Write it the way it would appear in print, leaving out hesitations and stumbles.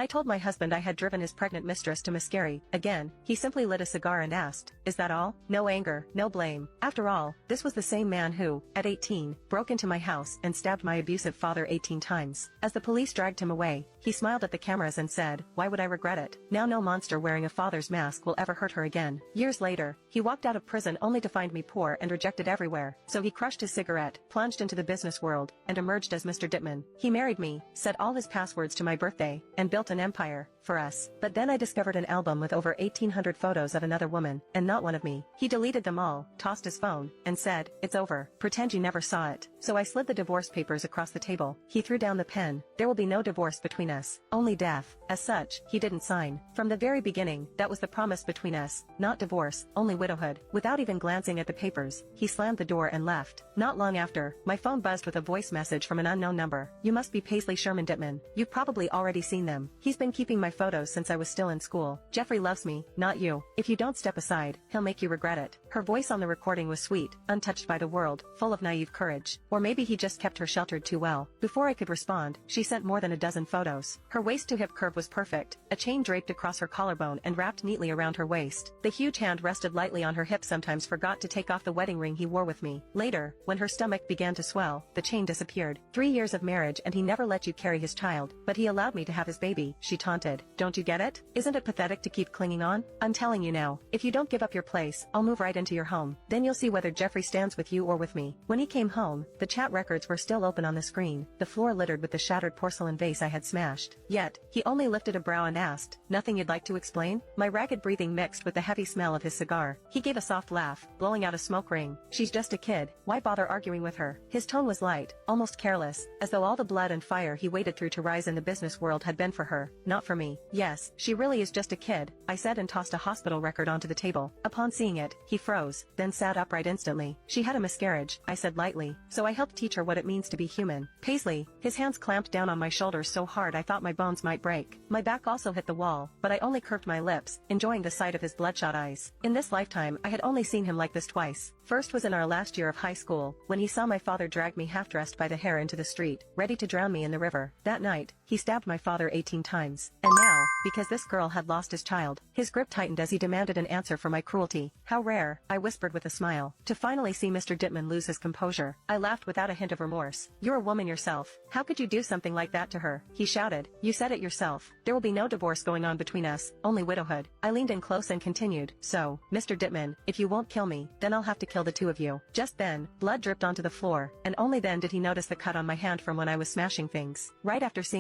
I told my husband I had driven his pregnant mistress to Mascari. Again, he simply lit a cigar and asked, "Is that all?" No anger, no blame. After all, this was the same man who, at 18, broke into my house and stabbed my abusive father 18 times. As the police dragged him away, he smiled at the cameras and said, "Why would I regret it? Now no monster wearing a father's mask will ever hurt her again." Years later, he walked out of prison only to find me poor and rejected everywhere, so he crushed his cigarette, plunged into the business world, and emerged as Mr. Dittman. He married me, set all his passwords to my birthday, and built an empire for us. But then I discovered an album with over 1,800 photos of another woman, and not one of me. He deleted them all, tossed his phone, and said, "It's over. Pretend you never saw it." So I slid the divorce papers across the table. He threw down the pen. There will be no divorce between us, only death. As such, he didn't sign. From the very beginning, that was the promise between us, not divorce, only widowhood. Without even glancing at the papers, he slammed the door and left. Not long after, my phone buzzed with a voice message from an unknown number. "You must be Paisley Sherman Dittman. You've probably already seen them. He's been keeping my photos since I was still in school. Jeffrey loves me, not you. If you don't step aside, he'll make you regret it." Her voice on the recording was sweet, untouched by the world, full of naive courage. Or maybe he just kept her sheltered too well. Before I could respond, she sent more than a dozen photos. Her waist-to-hip curve was perfect, a chain draped across her collarbone and wrapped neatly around her waist. The huge hand rested lightly on her hip. Sometimes forgot to take off the wedding ring he wore with me. Later, when her stomach began to swell, the chain disappeared. 3 years of marriage and he never let you carry his child, but he allowed me to have his baby, she taunted. Don't you get it? Isn't it pathetic to keep clinging on? I'm telling you now, if you don't give up your place, I'll move right into your home. Then you'll see whether Jeffrey stands with you or with me. When he came home, the chat records were still open on the screen, the floor littered with the shattered porcelain vase I had smashed. Yet, he only lifted a brow and asked, "Nothing you'd like to explain?" My ragged breathing mixed with the heavy smell of his cigar. He gave a soft laugh, blowing out a smoke ring. "She's just a kid, why bother arguing with her?" His tone was light, almost careless, as though all the blood and fire he waded through to rise in the business world had been for her, not for me. "Yes, she really is just a kid," I said and tossed a hospital record onto the table. Upon seeing it, he froze, then sat upright instantly. "She had a miscarriage," I said lightly, "so I helped teach her what it means to be human." Paisley, his hands clamped down on my shoulders so hard I thought my bones might break. My back also hit the wall, but I only curved my lips, enjoying the sight of his bloodshot eyes. In this lifetime I had only seen him like this twice. First was in our last year of high school, when he saw my father drag me half-dressed by the hair into the street, ready to drown me in the river. That night, he stabbed my father 18 times. And now, because this girl had lost his child, his grip tightened as he demanded an answer for my cruelty. "How rare," I whispered with a smile, to finally see Mr. Dittman lose his composure. I laughed without a hint of remorse. "You're a woman yourself. How could you do something like that to her?" he shouted. "You said it yourself. There will be no divorce going on between us, only widowhood." I leaned in close and continued, "So, Mr. Dittman, if you won't kill me, then I'll have to kill the two of you." Just then, blood dripped onto the floor, and only then did he notice the cut on my hand from when I was smashing things. Right after seeing